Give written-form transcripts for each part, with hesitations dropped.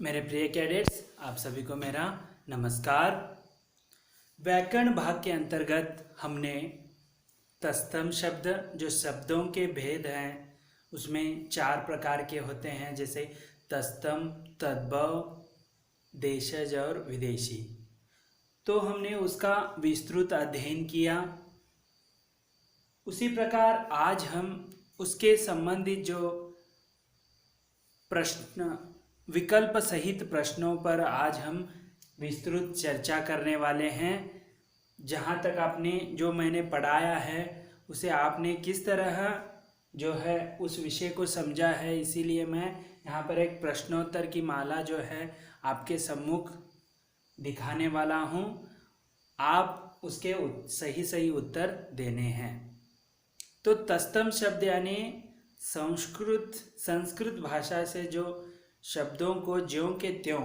मेरे प्रिय कैडेट्स, आप सभी को मेरा नमस्कार। व्याकरण भाग के अंतर्गत हमने तत्सम शब्द, जो शब्दों के भेद हैं, उसमें 4 प्रकार के होते हैं, जैसे तत्सम, तद्भव, देशज और विदेशी। तो हमने उसका विस्तृत अध्ययन किया। उसी प्रकार आज हम उसके संबंधित जो प्रश्न, विकल्प सहित प्रश्नों पर आज हम विस्तृत चर्चा करने वाले हैं। जहाँ तक आपने जो मैंने पढ़ाया है उसे आपने किस तरह जो है उस विषय को समझा है, इसीलिए मैं यहाँ पर एक प्रश्नोत्तर की माला जो है आपके सम्मुख दिखाने वाला हूँ। आप उसके सही उत्तर देने हैं। तो तत्सम शब्द यानी संस्कृत भाषा से जो शब्दों को ज्यों के त्यों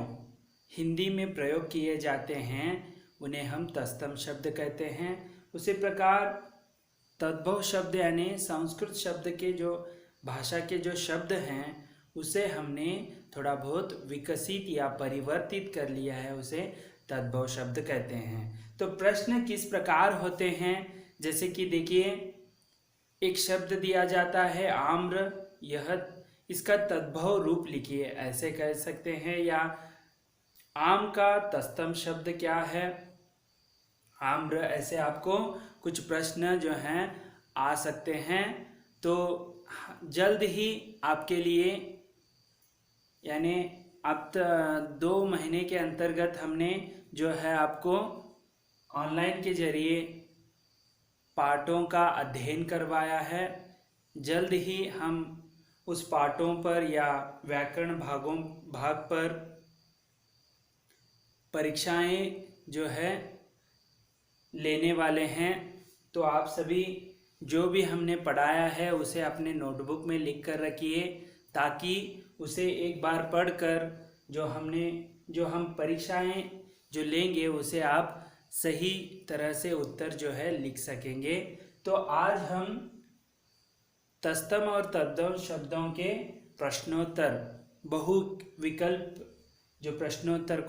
हिंदी में प्रयोग किए जाते हैं उन्हें हम तत्सम शब्द कहते हैं। उसी प्रकार तद्भव शब्द यानी संस्कृत शब्द के जो भाषा के जो शब्द हैं उसे हमने थोड़ा बहुत विकसित या परिवर्तित कर लिया है, उसे तद्भव शब्द कहते हैं। तो प्रश्न किस प्रकार होते हैं, जैसे कि देखिए, एक शब्द दिया जाता है आम्र, यह इसका तद्भव रूप लिखिए, ऐसे कह सकते हैं। या आम का तत्सम शब्द क्या है, आम्र, ऐसे आपको कुछ प्रश्न जो हैं आ सकते हैं। तो जल्द ही आपके लिए, यानी अब 2 महीने के अंतर्गत हमने जो है आपको ऑनलाइन के जरिए पाठों का अध्ययन करवाया है। जल्द ही हम उस पाठों पर या व्याकरण भाग पर परीक्षाएं जो है लेने वाले हैं। तो आप सभी जो भी हमने पढ़ाया है उसे अपने नोटबुक में लिख कर रखिए, ताकि उसे एक बार पढ़कर जो हम परीक्षाएं जो लेंगे उसे आप सही तरह से उत्तर जो है लिख सकेंगे। तो आज हम तत्सम और तद्भव शब्दों के प्रश्नोत्तर, बहु विकल्प जो प्रश्नोत्तर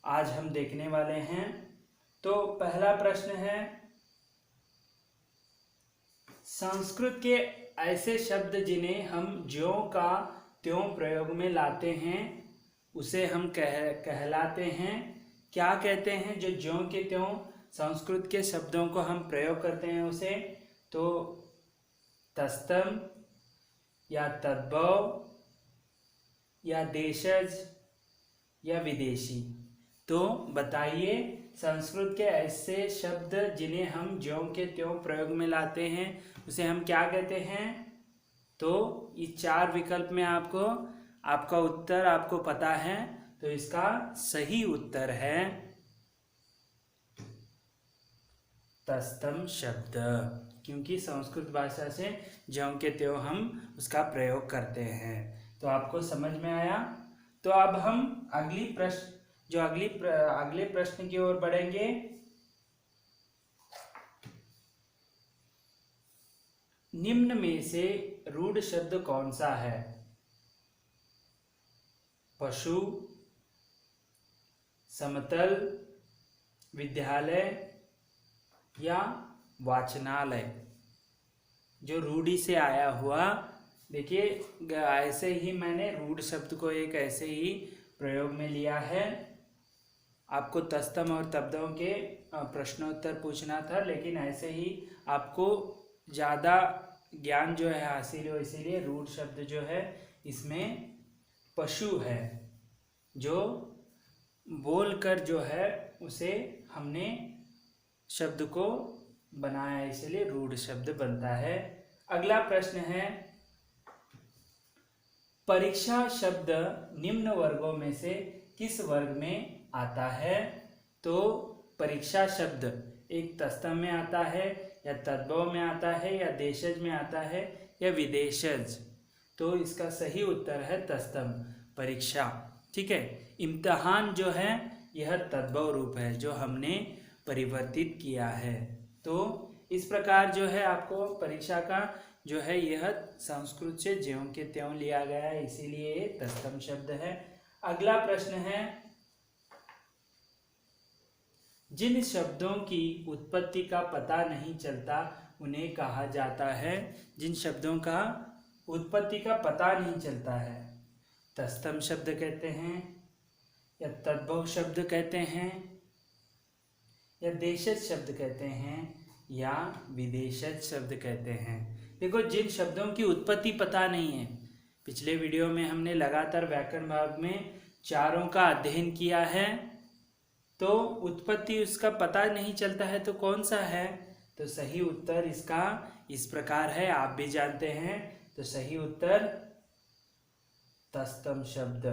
आज हम देखने वाले हैं। तो पहला प्रश्न है, संस्कृत के ऐसे शब्द जिन्हें हम ज्यों का त्यों प्रयोग में लाते हैं उसे हम कहलाते हैं, क्या कहते हैं? जो ज्यों के त्यों संस्कृत के शब्दों को हम प्रयोग करते हैं उसे तो तत्सम या तद्भव या देशज या विदेशी। तो बताइए, संस्कृत के ऐसे शब्द जिन्हें हम ज्यों के त्यों प्रयोग में लाते हैं उसे हम क्या कहते हैं? तो इस 4 विकल्प में आपका उत्तर आपको पता है, तो इसका सही उत्तर है तत्सम शब्द, क्योंकि संस्कृत भाषा से ज्यों के त्यों हम उसका प्रयोग करते हैं। तो आपको समझ में आया। तो अब हम अगले प्रश्न की ओर बढ़ेंगे। निम्न में से रूढ़ शब्द कौन सा है? पशु, समतल, विद्यालय या वाचनालय। जो रूढ़ी से आया हुआ, देखिए ऐसे ही मैंने रूढ़ शब्द को एक ऐसे ही प्रयोग में लिया है। आपको तत्सम और तद्भव के प्रश्नोत्तर पूछना था, लेकिन ऐसे ही आपको ज़्यादा ज्ञान जो है हासिल हो, इसीलिए रूढ़ शब्द जो है इसमें पशु है, जो बोलकर जो है उसे हमने शब्द को बनाया, इसलिए रूढ़ शब्द बनता है। अगला प्रश्न है, परीक्षा शब्द निम्न वर्गों में से किस वर्ग में आता है? तो परीक्षा शब्द एक तत्सम में आता है या तद्भव में आता है या देशज में आता है या विदेशज। तो इसका सही उत्तर है तत्सम, परीक्षा। ठीक है, इम्तिहान जो है यह तद्भव रूप है जो हमने परिवर्तित किया है। तो इस प्रकार जो है आपको परीक्षा का जो है यह संस्कृत से ज्यों के त्यों लिया गया है, इसीलिए ये तत्सम शब्द है। अगला प्रश्न है, जिन शब्दों की उत्पत्ति का पता नहीं चलता उन्हें कहा जाता है। जिन शब्दों का उत्पत्ति का पता नहीं चलता है, तत्सम शब्द कहते हैं, या तद्भव शब्द कहते हैं, या देशज शब्द कहते हैं, या विदेशज शब्द कहते हैं। देखो, जिन शब्दों की उत्पत्ति पता नहीं है, पिछले वीडियो में हमने लगातार व्याकरण भाग में चारों का अध्ययन किया है, तो उत्पत्ति उसका पता नहीं चलता है तो कौन सा है? तो सही उत्तर इसका इस प्रकार है, आप भी जानते हैं। तो सही उत्तर तत्सम शब्द।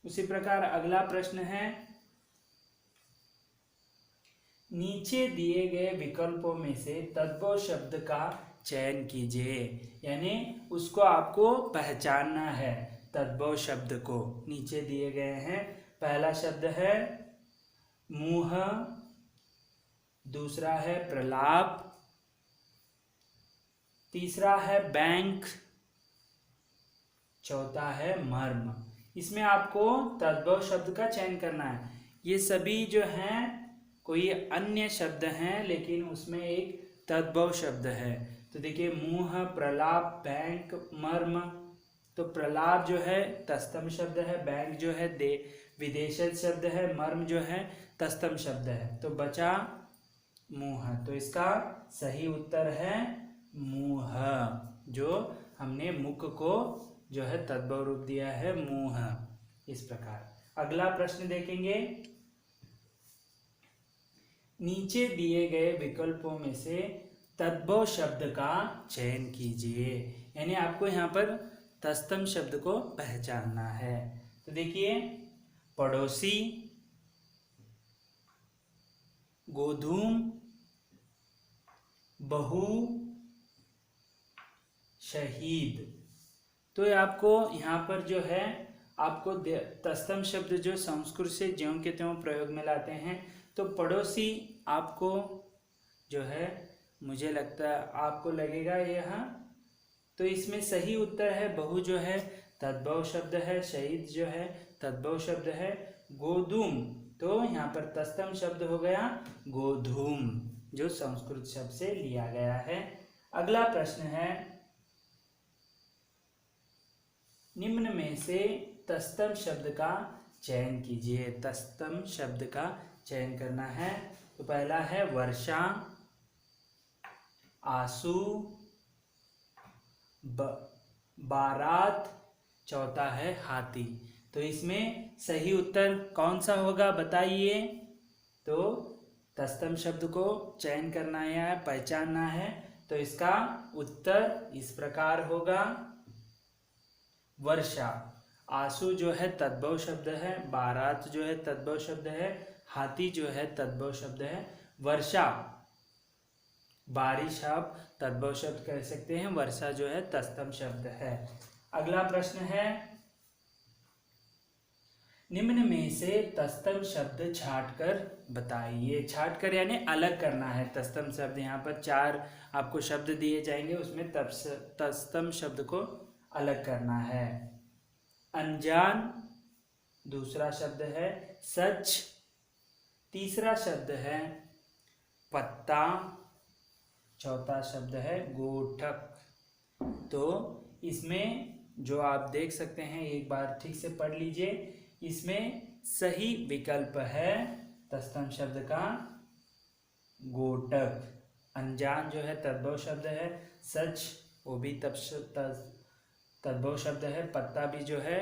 उसी प्रकार अगला प्रश्न है, नीचे दिए गए विकल्पों में से तद्भव शब्द का चयन कीजिए। यानी उसको आपको पहचानना है, तद्भव शब्द को। नीचे दिए गए हैं, पहला शब्द है मुह, दूसरा है प्रलाप, तीसरा है बैंक, चौथा है मर्म। इसमें आपको तद्भव शब्द का चयन करना है। ये सभी जो हैं कोई अन्य शब्द हैं, लेकिन उसमें एक तद्भव शब्द है। तो देखिए, मुह, प्रलाप, बैंक, मर्म। तो प्रलाप जो है तत्सम शब्द है, बैंक जो है विदेशज शब्द है, मर्म जो है तत्सम शब्द है। तो बचा मुह। तो इसका सही उत्तर है मुह, जो हमने मुख को जो है तद्भव रूप दिया है मुह। इस प्रकार अगला प्रश्न देखेंगे, नीचे दिए गए विकल्पों में से तद्भव शब्द का चयन कीजिए। यानी आपको यहाँ पर तत्सम शब्द को पहचानना है। तो देखिए, पड़ोसी, गोधूम, बहू, शहीद। तो आपको यहाँ पर जो है आपको तत्सम शब्द जो संस्कृत से ज्यों के त्यों प्रयोग में लाते हैं। तो पड़ोसी आपको जो है, मुझे लगता है आपको लगेगा यहाँ, तो इसमें सही उत्तर है बहू जो है तद्भव शब्द है, शहीद जो है तद्भव शब्द है, गोधूम तो यहाँ पर तत्सम शब्द हो गया गोधूम, जो संस्कृत शब्द से लिया गया है। अगला प्रश्न है, निम्न में से तत्सम शब्द का चयन कीजिए। तत्सम शब्द का चयन करना है। तो पहला है वर्षा, आंसू, बारात, चौथा है हाथी। तो इसमें सही उत्तर कौन सा होगा बताइए। तो तत्सम शब्द को चयन करना है, पहचानना है। तो इसका उत्तर इस प्रकार होगा, वर्षा। आंसू जो है तद्भव शब्द है, बारात जो है तद्भव शब्द है, हाथी जो है तद्भव शब्द है, वर्षा बारिश आप तद्भव शब्द कह सकते हैं, वर्षा जो है तत्सम शब्द है। अगला प्रश्न है, निम्न में से तत्सम शब्द छांटकर बताइए। छांटकर यानी अलग करना है तत्सम शब्द। यहाँ पर 4 आपको शब्द दिए जाएंगे, उसमें तत्सम शब्द को अलग करना है। अनजान दूसरा शब्द है, सच तीसरा शब्द है, पत्ता चौथा शब्द है, गोठक। तो इसमें जो आप देख सकते हैं, एक बार ठीक से पढ़ लीजिए। इसमें सही विकल्प है तत्सम शब्द का गोटक। अनजान जो है तद्भव शब्द है, सच वो भी तद्भव शब्द है, पत्ता भी जो है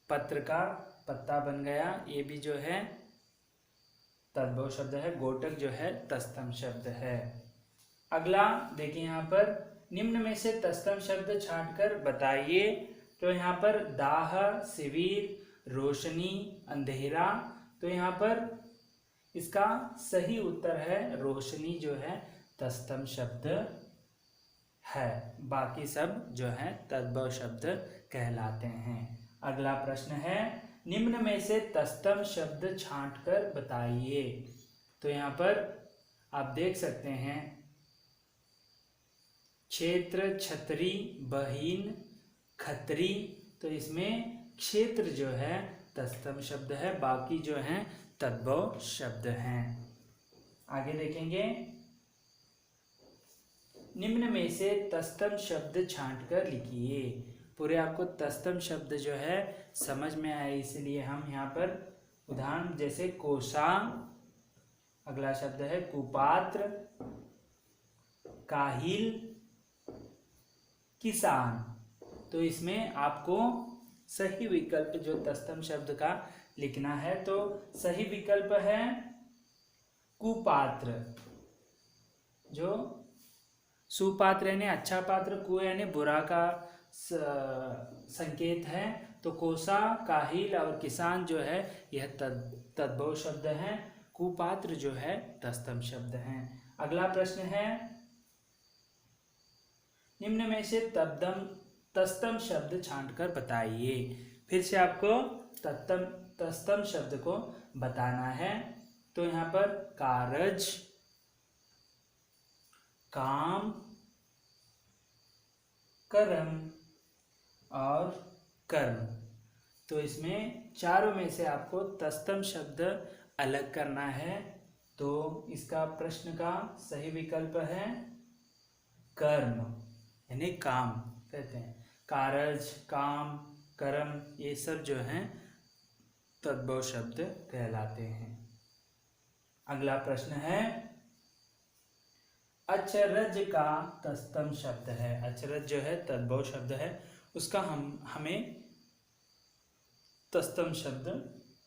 पत्र का पत्ता बन गया, ये भी जो है तद्भव शब्द है, गोटक जो है तत्सम शब्द है। अगला देखिए, यहाँ पर निम्न में से तत्सम शब्द छांटकर बताइए। तो यहाँ पर दाह, शिविर, रोशनी, अंधेरा। तो यहाँ पर इसका सही उत्तर है रोशनी जो है तत्सम शब्द है, बाकी सब जो है तद्भव शब्द कहलाते हैं। अगला प्रश्न है, निम्न में से तत्सम शब्द छांटकर बताइए। तो यहाँ पर आप देख सकते हैं क्षेत्र, छतरी, बहीन, खतरी। तो इसमें क्षेत्र जो है तत्सम शब्द है, बाकी जो हैं तद्भव शब्द हैं। आगे देखेंगे, निम्न में से तत्सम शब्द छांटकर लिखिए। पूरे आपको तत्सम शब्द जो है समझ में आए, इसलिए हम यहाँ पर उदाहरण जैसे कोसा, अगला शब्द है कुपात्र, काहिल, किसान। तो इसमें आपको सही विकल्प जो तत्सम शब्द का लिखना है, तो सही विकल्प है कुपात्र। जो सुपात्र यानी अच्छा पात्र, कु यानी बुरा का संकेत है। तो कोसा, काहिल और किसान जो है यह तद्भव शब्द हैं। कुपात्र जो है तत्सम शब्द हैं। अगला प्रश्न है, निम्न में से तत्सम शब्द छांटकर बताइए। फिर से आपको तत्सम शब्द को बताना है। तो यहाँ पर कारज, काम, कर्म और कर्म। तो इसमें चारों में से आपको तत्सम शब्द अलग करना है। तो इसका प्रश्न का सही विकल्प है कर्म, यानी काम कहते हैं। कारज, काम, कर्म ये सब जो हैं तद्भव शब्द कहलाते हैं। अगला प्रश्न है, अचरज का तत्सम शब्द है। अचरज जो है तद्भव शब्द है, उसका हमें तत्सम शब्द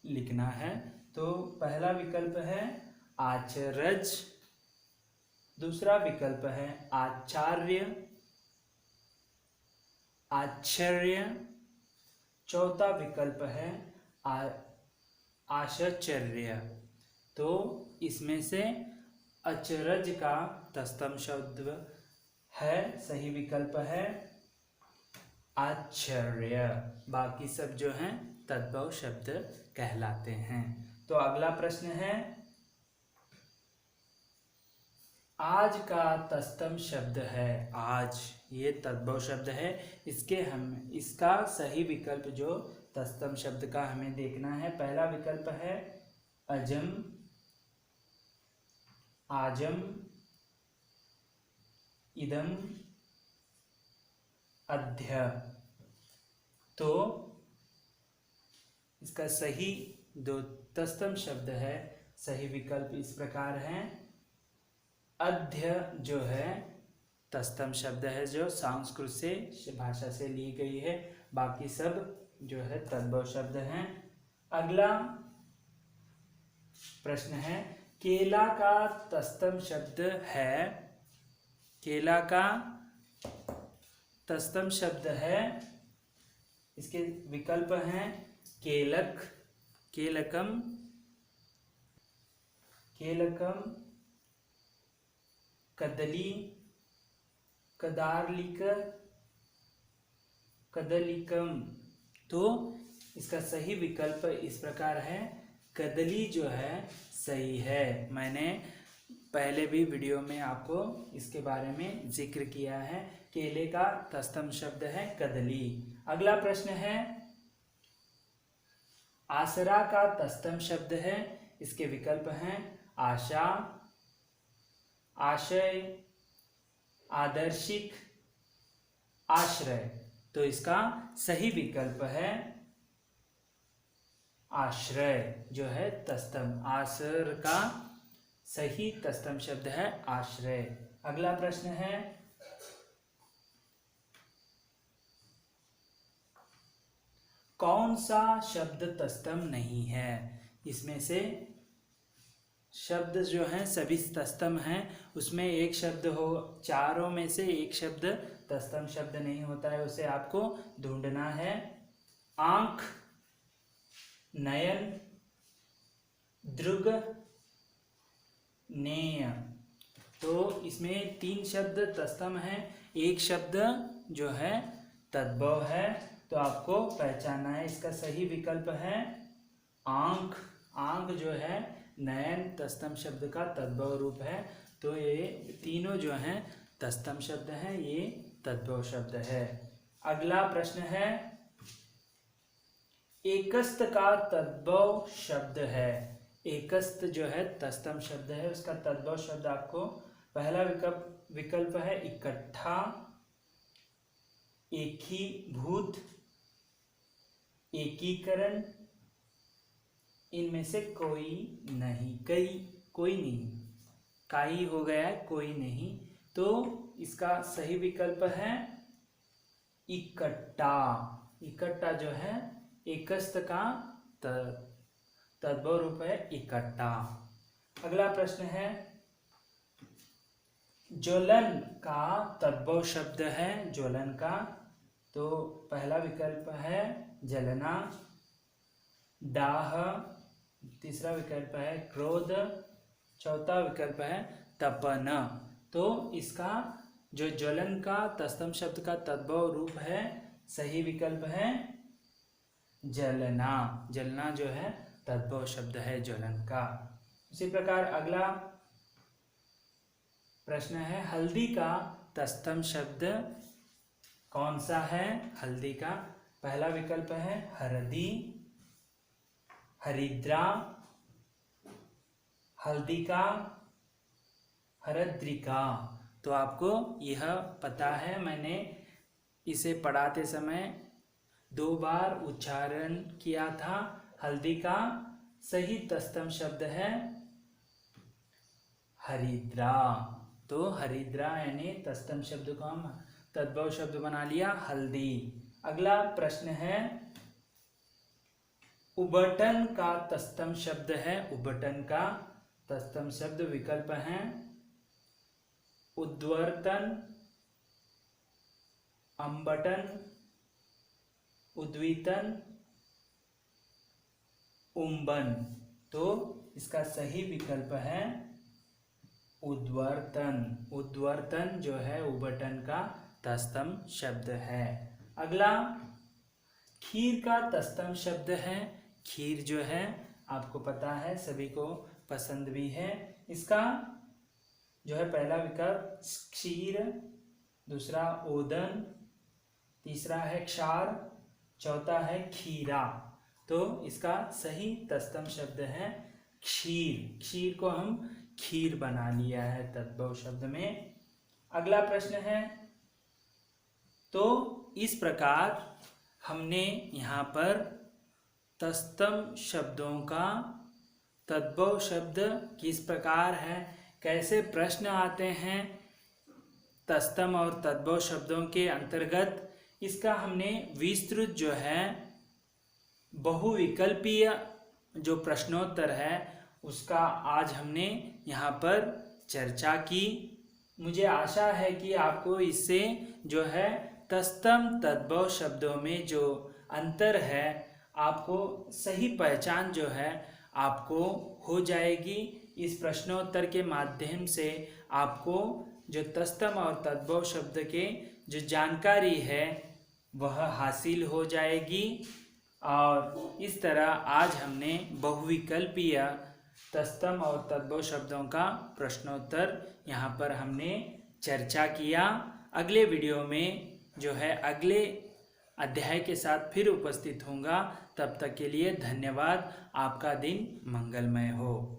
लिखना है। तो पहला विकल्प है आचरज, दूसरा विकल्प है आचार्य, आश्चर्य, चौथा विकल्प है आश्चर्य। तो इसमें से अचरज का तत्सम शब्द है, सही विकल्प है आश्चर्य। बाकी सब जो हैं तद्भव शब्द कहलाते हैं। तो अगला प्रश्न है, आज का तत्सम शब्द है। आज ये तद्भव शब्द है, इसका सही विकल्प जो तत्सम शब्द का हमें देखना है। पहला विकल्प है अजम, आजम, इदम, अध्य। तो इसका सही दो तत्सम शब्द है, सही विकल्प इस प्रकार हैं। अध्य जो है तत्सम शब्द है, जो संस्कृत से भाषा से ली गई है। बाकी सब जो है तद्भव शब्द हैं। अगला प्रश्न है, केला का तत्सम शब्द है। केला का तत्सम शब्द है, इसके विकल्प हैं केलक, केलकम, केलकम, कदली, कदारलिक, कदलिकम। तो इसका सही विकल्प इस प्रकार है कदली जो है सही है। मैंने पहले भी वीडियो में आपको इसके बारे में जिक्र किया है। केले का तत्सम शब्द है कदली। अगला प्रश्न है, आसरा का तत्सम शब्द है। इसके विकल्प हैं आशा, आशय, आदर्शिक, आश्रय। तो इसका सही विकल्प है आश्रय जो है तत्सम। आसर का सही तत्सम शब्द है आश्रय। अगला प्रश्न है, कौन सा शब्द तत्सम नहीं है। इसमें से शब्द जो हैं सभी तत्सम हैं, उसमें एक शब्द हो, चारों में से एक शब्द तत्सम शब्द नहीं होता है, उसे आपको ढूंढना है। आंख, नयन, दृग, नेय। तो इसमें 3 शब्द तत्सम हैं, एक शब्द जो है तद्भव है। तो आपको पहचानना है। इसका सही विकल्प है आंख। आंख जो है नयन तत्सम शब्द का तद्भव रूप है। तो ये तीनों जो हैं तत्सम शब्द हैं, ये तद्भव शब्द है। अगला प्रश्न है, एकस्त का तद्भव शब्द है। एकस्त जो है तत्सम शब्द है, उसका तद्भव शब्द आपको पहला विकल्प है इकट्ठा, एकीभूत, एकीकरण, इनमें से कोई नहीं, कोई नहीं, काई हो गया है, कोई नहीं। तो इसका सही विकल्प है इकट्ठा। इकट्ठा जो है एकस्त का तद्भव रूप है इकट्ठा। अगला प्रश्न है, ज्वलन का तद्भव शब्द है। ज्वलन का तो पहला विकल्प है जलना, दाह, तीसरा विकल्प है क्रोध, चौथा विकल्प है तपना। तो इसका जो ज्वलन का तत्सम शब्द का तद्भव रूप है, सही विकल्प है जलना। जलना जो है तद्भव शब्द है ज्वलन का। उसी प्रकार अगला प्रश्न है, हल्दी का तत्सम शब्द कौन सा है। हल्दी का पहला विकल्प है हरदी, हरिद्रा, हल्दिका, हरद्रिका। तो आपको यह पता है, मैंने इसे पढ़ाते समय 2 बार उच्चारण किया था। हल्दी का सही तत्सम शब्द है हरिद्रा। तो हरिद्रा यानी तत्सम शब्द को हम तद्भव शब्द बना लिया हल्दी। अगला प्रश्न है, उबटन का तत्सम शब्द है। उबटन का तत्सम शब्द विकल्प हैं उद्वर्तन, अम्बटन, उद्वीतन, उम्बन। तो इसका सही विकल्प है उद्वर्तन। उद्वर्तन जो है उबटन का तत्सम शब्द है। अगला खीर का तत्सम शब्द है। खीर जो है आपको पता है, सभी को पसंद भी है। इसका जो है पहला विकल्प क्षीर, दूसरा ओदन, तीसरा है क्षार, चौथा है खीरा। तो इसका सही तत्सम शब्द है क्षीर। क्षीर को हम खीर बना लिया है तद्भव शब्द में। अगला प्रश्न है, तो इस प्रकार हमने यहाँ पर तत्सम शब्दों का तद्भव शब्द किस प्रकार है, कैसे प्रश्न आते हैं तत्सम और तद्भव शब्दों के अंतर्गत, इसका हमने विस्तृत जो है बहुविकल्पीय जो प्रश्नोत्तर है उसका आज हमने यहाँ पर चर्चा की। मुझे आशा है कि आपको इससे जो है तत्सम तद्भव शब्दों में जो अंतर है आपको सही पहचान जो है आपको हो जाएगी। इस प्रश्नोत्तर के माध्यम से आपको जो तत्सम और तद्भव शब्द के जो जानकारी है वह हासिल हो जाएगी। और इस तरह आज हमने बहुविकल्पीय तत्सम और तद्भव शब्दों का प्रश्नोत्तर यहाँ पर हमने चर्चा किया। अगले वीडियो में जो है अगले अध्याय के साथ फिर उपस्थित होऊंगा। तब तक के लिए धन्यवाद। आपका दिन मंगलमय हो।